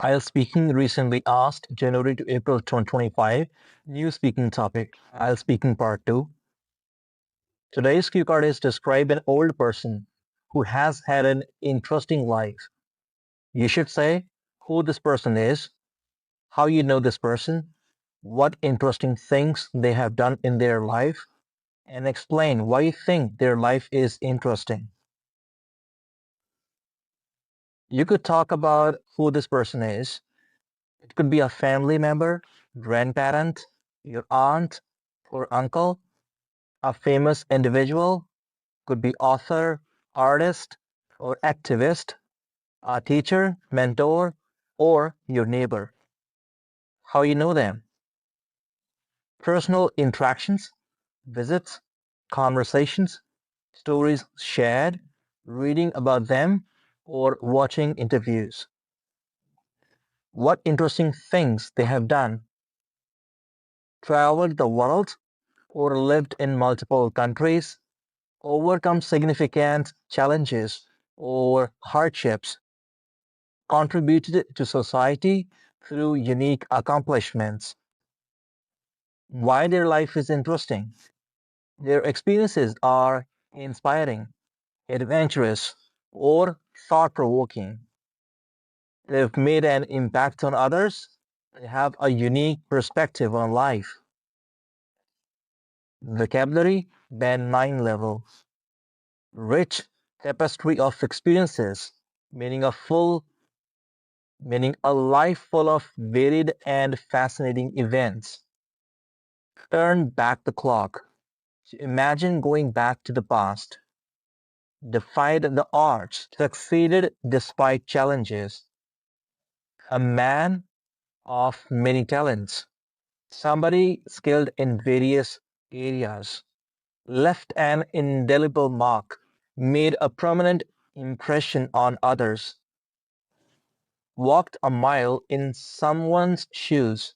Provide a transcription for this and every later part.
IELTS Speaking recently asked January to April 2025 new speaking topic, IELTS Speaking Part 2. Today's cue card is describe an old person who has had an interesting life. You should say who this person is, how you know this person, what interesting things they have done in their life, and explain why you think their life is interesting. You could talk about who this person is. It could be a family member, grandparent, your aunt or uncle, a famous individual, could be author, artist, or activist, a teacher, mentor, or your neighbor. How you know them? Personal interactions, visits, conversations, stories shared, reading about them, or watching interviews. What interesting things they have done? Traveled the world or lived in multiple countries, overcome significant challenges or hardships, contributed to society through unique accomplishments. Why their life is interesting? Their experiences are inspiring, adventurous, or thought provoking. They've made an impact on others. They have a unique perspective on life. Vocabulary band 9 level. Rich tapestry of experiences, meaning a life full of varied and fascinating events. Turn back the clock. So imagine going back to the past. Defied the odds, succeeded despite challenges. A man of many talents. Somebody skilled in various areas. Left an indelible mark. Made a permanent impression on others. Walked a mile in someone's shoes,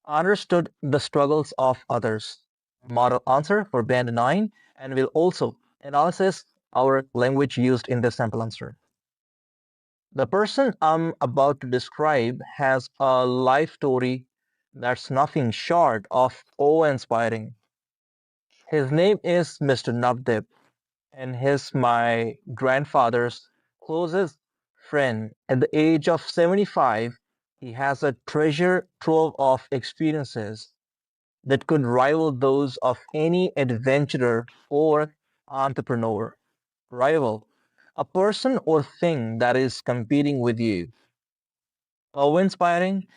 understood the struggles of others. Model answer for band 9 and will also analyze our language used in the sample answer. The person I'm about to describe has a life story that's nothing short of awe-inspiring. His name is Mr. Navdeep and he's my grandfather's closest friend. At the age of 75, he has a treasure trove of experiences that could rival those of any adventurer or entrepreneur. Rival, a person or thing that is competing with you. Awe-inspiring,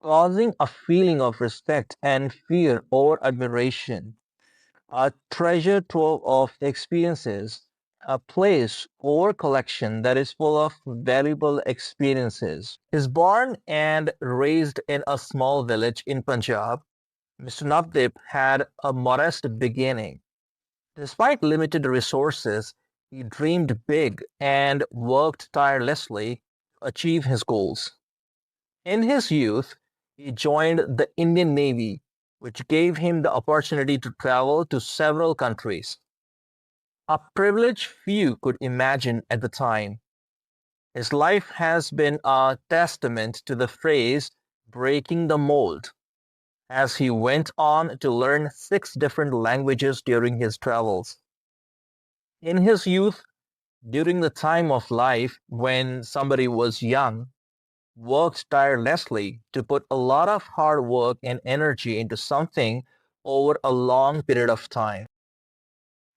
causing a feeling of respect and fear or admiration. A treasure trove of experiences, a place or collection that is full of valuable experiences. Is born and raised in a small village in Punjab, Mr. Navdeep had a modest beginning. Despite limited resources, he dreamed big and worked tirelessly to achieve his goals. In his youth, he joined the Indian Navy, which gave him the opportunity to travel to several countries, a privilege few could imagine at the time. His life has been a testament to the phrase breaking the mold, as he went on to learn 6 different languages during his travels. In his youth, during the time of life when somebody was young, worked tirelessly to put a lot of hard work and energy into something over a long period of time.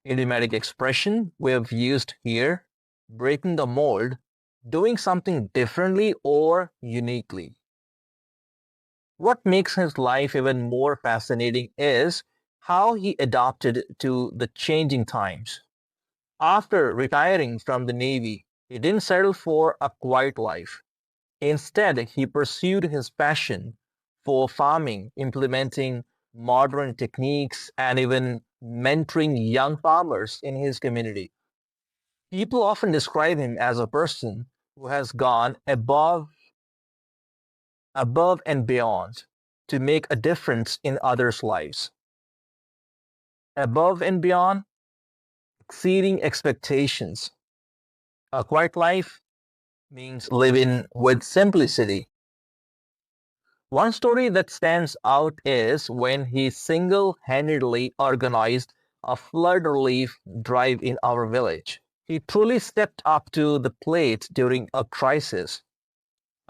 Idiomatic expression we have used here, breaking the mold, doing something differently or uniquely. What makes his life even more fascinating is how he adapted to the changing times. After retiring from the Navy, he didn't settle for a quiet life. Instead, he pursued his passion for farming, implementing modern techniques, and even mentoring young farmers in his community. People often describe him as a person who has gone above and beyond to make a difference in others' lives. Above and beyond, exceeding expectations. A quiet life, means living with simplicity. One story that stands out is when he single-handedly organized a flood relief drive in our village. He truly stepped up to the plate during a crisis,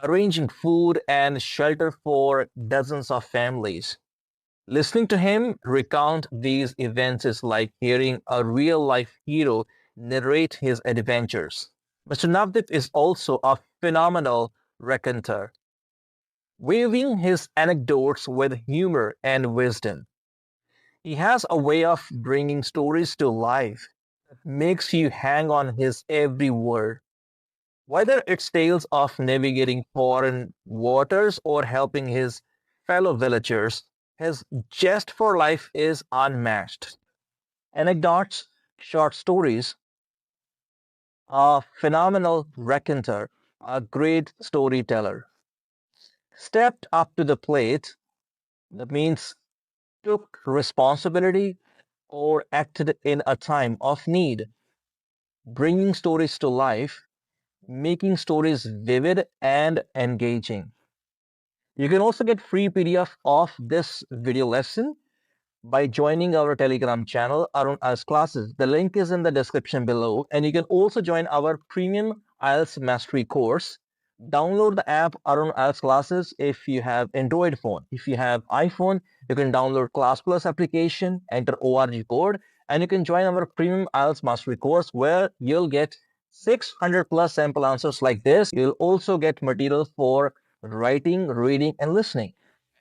arranging food and shelter for dozens of families. Listening to him recount these events is like hearing a real-life hero narrate his adventures. Mr. Navdeep is also a phenomenal raconteur, weaving his anecdotes with humor and wisdom. He has a way of bringing stories to life that makes you hang on his every word. Whether it's tales of navigating foreign waters or helping his fellow villagers, his zest for life is unmatched. Anecdotes, short stories, a phenomenal raconteur, a great storyteller. Stepped up to the plate, that means took responsibility or acted in a time of need, bringing stories to life, making stories vivid and engaging. You can also get free PDF of this video lesson by joining our Telegram channel, Arun IELTS Classes. The link is in the description below, and you can also join our premium IELTS Mastery course. Download the app Arun IELTS Classes if you have Android phone. If you have iPhone, you can download Class Plus application, enter ORG code, and you can join our premium IELTS Mastery course where you'll get 600 plus sample answers like this. You'll also get material for writing, reading, and listening.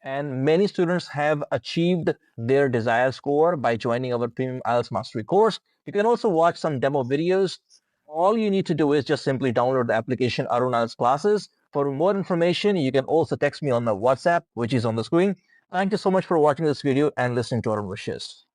And many students have achieved their desired score by joining our premium IELTS mastery course. You can also watch some demo videos. All you need to do is just simply download the application Arun IELTS Classes. For more information, you can also text me on the WhatsApp, which is on the screen. Thank you so much for watching this video and listening to our wishes.